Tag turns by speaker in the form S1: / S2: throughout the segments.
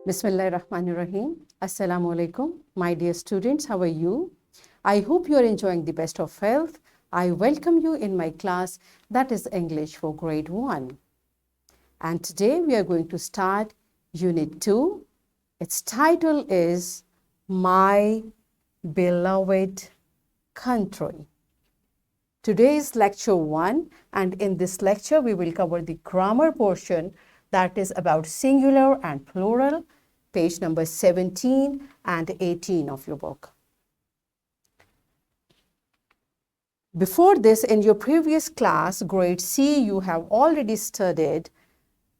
S1: Bismillahirrahmanirrahim. Assalamu alaikum. My dear students, how are you? I hope you are enjoying the best of health. I welcome you in my class that is English for grade 1. And today we are going to start Unit 2. Its title is My Beloved Country. Today is lecture 1, and in this lecture we will cover the grammar portion that is about singular and plural, page number 17 and 18 of your book. Before this, in your previous class, grade C, you have already studied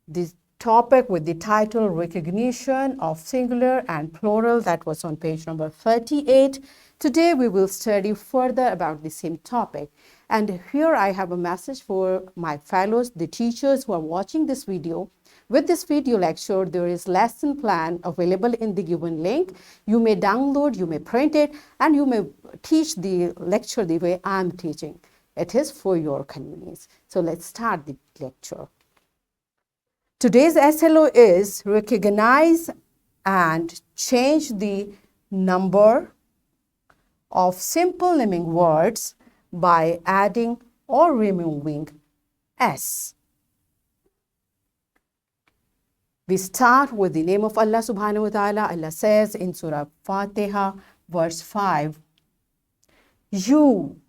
S1: the topic with the title Recognition of Singular and Plural. That was on page number 38. Today we will study further about the same topic. And here I have a message for my fellows, the teachers who are watching this video. With this video lecture, there is lesson plan available in the given link. You may download, you may print it, and you may teach the lecture the way I'm teaching. It is for your convenience. So let's start the lecture. Today's SLO is recognize and change the number of simple naming words by adding or removing S. We start with the name of Allah subhanahu wa ta'ala. Allah says in Surah Fatiha, verse 5, You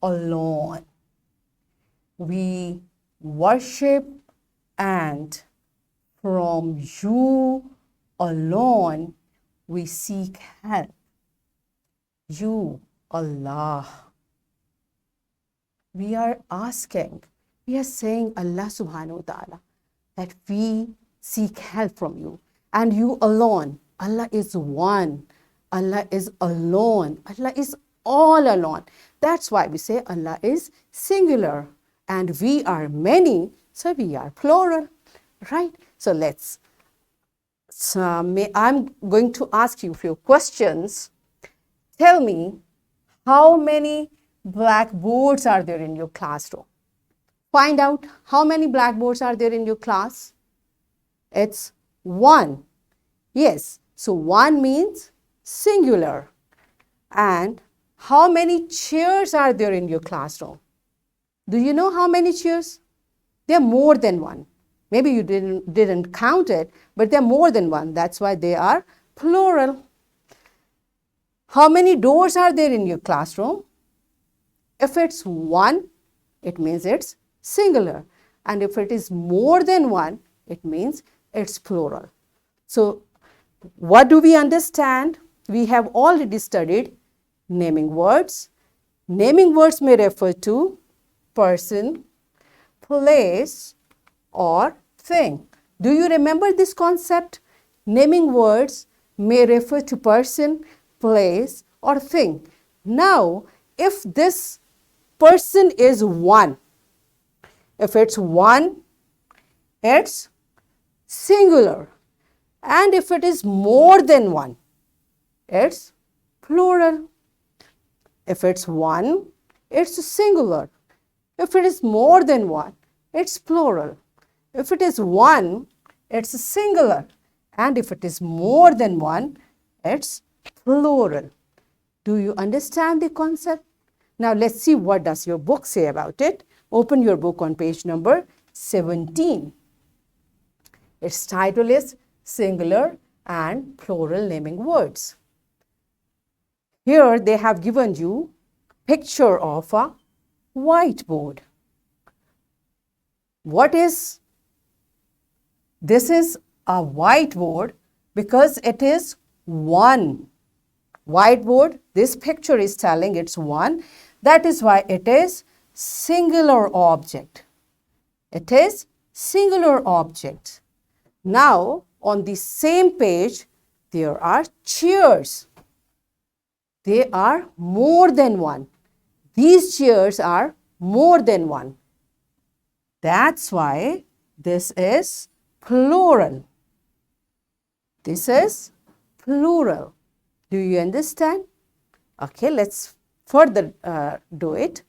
S1: alone we worship, and from you alone we seek help. You, Allah. We are asking, we are saying Allah subhanahu wa ta'ala that we seek help from you, and you alone. Allah is one. Allah is alone. Allah is all alone. That's why we say Allah is singular and we are many, so we are plural, right? So I'm going to ask you a few questions. Tell me, how many blackboards are there in your classroom? Find out how many blackboards are there in your class. It's 1. Yes, so 1 means singular. And how many chairs are there in your classroom? Do you know how many chairs? There are more than 1. Maybe you didn't count it, but there are more than 1. That's why they are plural. How many doors are there in your classroom? If it's 1, it means it's singular. And if it is more than 1, it means it's plural. So what do we understand? We have already studied naming words. Naming words may refer to person, place, or thing. Do you remember this concept? Naming words may refer to person, place, or thing. Now, if this person is 1, if it's 1, it's singular. And if it is more than 1, it's plural. If it's 1, it's singular. If it is more than 1, it's plural. If it is 1, it's singular. And if it is more than 1, it's plural. Do you understand the concept? Now let's see what does your book say about it. Open your book on page number 17. Its title is Singular and Plural Naming Words. Here they have given you picture of a whiteboard. What is? This is a whiteboard because it is 1. Whiteboard, this picture is telling it's 1. That is why it is singular object. It is singular object. Now, on the same page, there are chairs. They are more than 1. These chairs are more than 1. That's why this is plural. This is plural. Do you understand? Okay, let's further do it.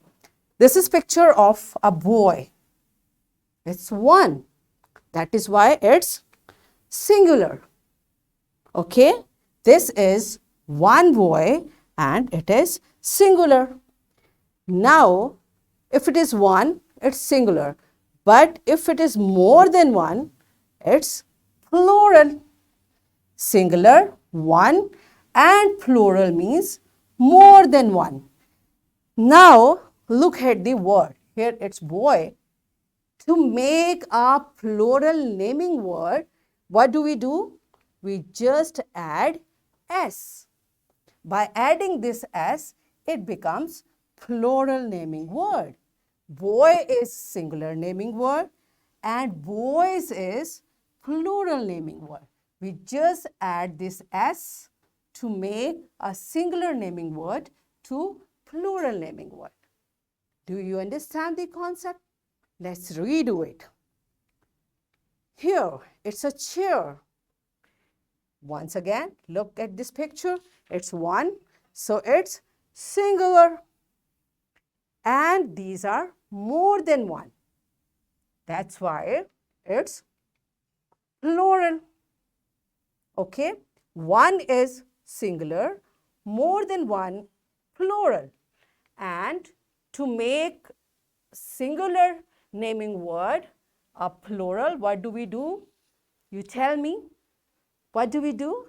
S1: This is picture of a boy. It's 1. That is why it's singular. Okay, this is one boy and it is singular. Now, if it is one, it's singular. But if it is more than one, it's plural. Singular, one, and plural means more than one. Now, look at the word. Here it's boy. To make a plural naming word, what do? We just add s. By adding this s, it becomes plural naming word. Boy is singular naming word and boys is plural naming word. We just add this s to make a singular naming word to plural naming word. Do you understand the concept? Let's redo it. Here, it's a chair. Once again, look at this picture. It's one, so it's singular. And these are more than one. That's why it's plural. Okay, one is singular, more than one plural. And to make singular naming word a plural, what do? You tell me. What do?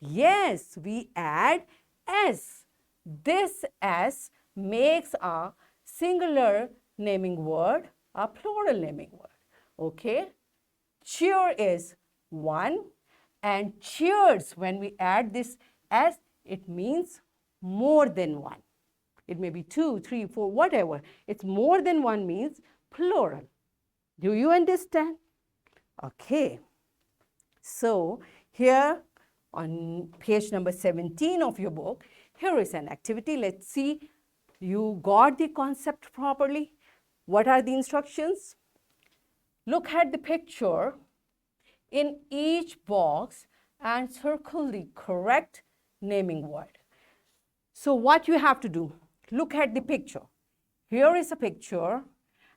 S1: Yes, we add s. This s makes a singular naming word a plural naming word. Okay, cheer is one and cheers, when we add this s, it means more than one. It may be 2, 3, 4, whatever. It's more than one means plural. Do you understand? Okay. So here on page number 17 of your book, here is an activity. Let's see, you got the concept properly. What are the instructions? Look at the picture in each box and circle the correct naming word. So what you have to do, look at the picture. Here is a picture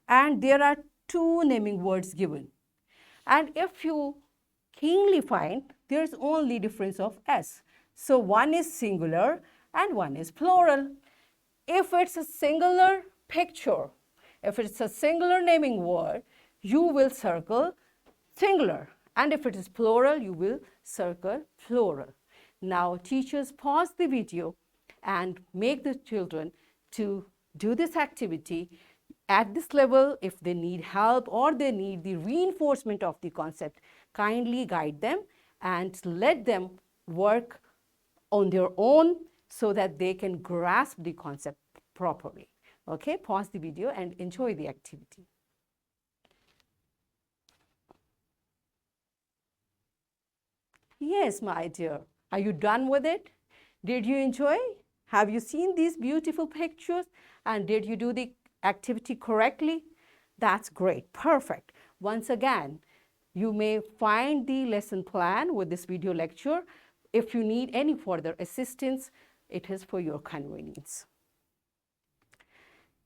S1: and there are two naming words given. And if you keenly find, there is only difference of s. So one is singular and one is plural. If it's a singular picture, if it's a singular naming word, you will circle singular. And if it is plural, you will circle plural. Now, teachers pause the video and make the children to do this activity. At this level, if they need help or they need the reinforcement of the concept, kindly guide them and let them work on their own so that they can grasp the concept properly. Okay, pause the video and enjoy the activity. Yes, my dear. Are you done with it? Did you enjoy? Have you seen these beautiful pictures? And did you do the activity correctly? That's great. Perfect. Once again, you may find the lesson plan with this video lecture. If you need any further assistance, it is for your convenience.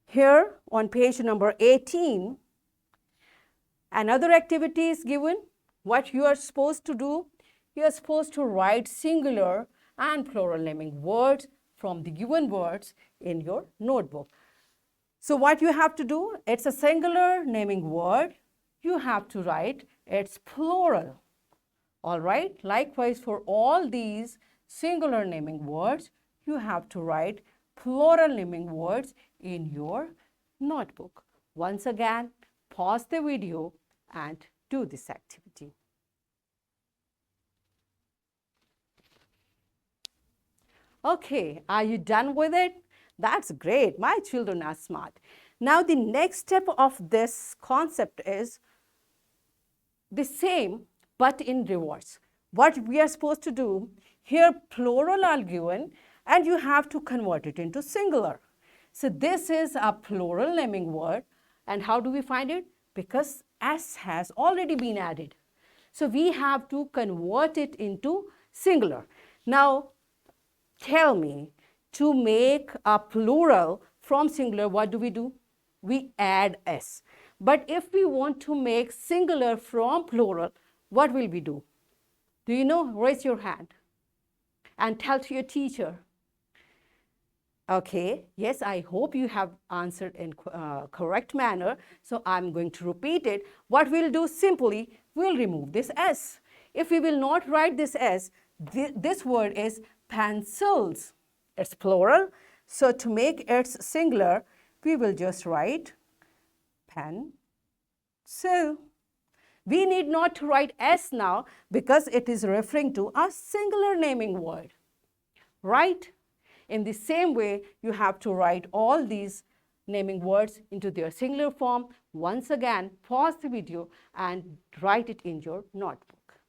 S1: Here on page number 18, another activity is given. What you are supposed to do, you are supposed to write singular and plural naming words from the given words in your notebook. So what you have to do, it's a singular naming word. You have to write its plural. All right. Likewise, for all these singular naming words, you have to write plural naming words in your notebook. Once again, pause the video and do this activity. Okay, are you done with it? That's great. My children are smart. Now, the next step of this concept is the same, but in reverse. What we are supposed to do, here plural are given and you have to convert it into singular. So this is a plural naming word. And how do we find it? Because s has already been added. So we have to convert it into singular. Now, tell me, to make a plural from singular, what do? We add s. But if we want to make singular from plural, what will we do? Do you know? Raise your hand and tell to your teacher. Okay, yes, I hope you have answered in correct manner. So I'm going to repeat it. What we'll do simply, we'll remove this S. If we will not write this S, this word is pencils. It's plural. So to make it singular, we will just write pencil. We need not to write S now because it is referring to a singular naming word, right? In the same way, you have to write all these naming words into their singular form. Once again, pause the video and write it in your notebook.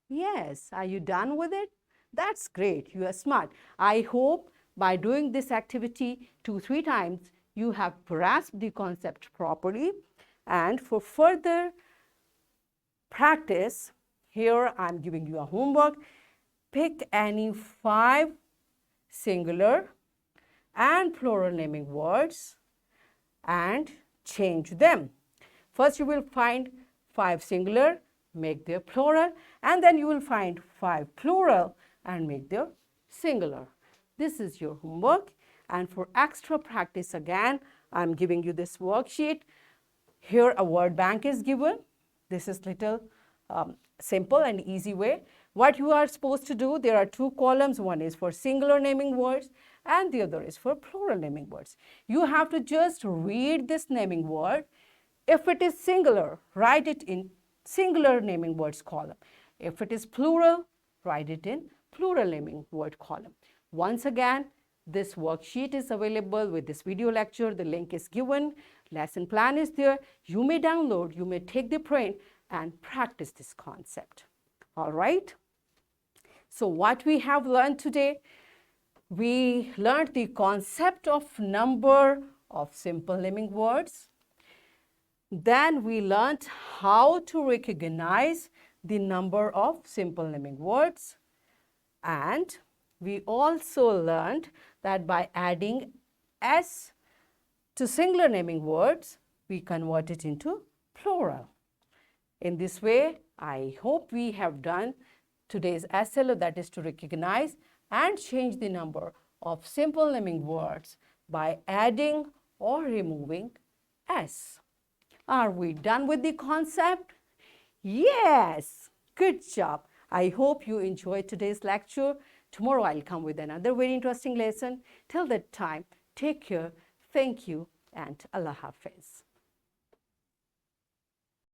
S1: Yes, are you done with it? That's great, you are smart. I hope by doing this activity 2-3 times, you have grasped the concept properly. And for further practice, here I'm giving you a homework. Pick any 5 singular and plural naming words and change them. First you will find 5 singular, make their plural, and then you will find 5 plural and make their singular. This is your homework, and for extra practice again, I'm giving you this worksheet. Here a word bank is given. This is little simple and easy way. What you are supposed to do, there are 2 columns. One is for singular naming words and the other is for plural naming words. You have to just read this naming word. If it is singular, write it in singular naming words column. If it is plural, write it in plural naming word column. Once again, this worksheet is available with this video lecture. The link is given. Lesson plan is there. You may download, you may take the print and practice this concept. All right. So what we have learned today, we learned the concept of number of simple naming words. Then we learned how to recognize the number of simple naming words. And we also learned that by adding S to singular naming words, we convert it into plural. In this way, I hope we have done today's SLO, that is to recognize and change the number of simple naming words by adding or removing S. Are we done with the concept? Yes, good job. I hope you enjoyed today's lecture. Tomorrow I'll come with another very interesting lesson. Till that time, take care. Thank you and Allah Hafiz.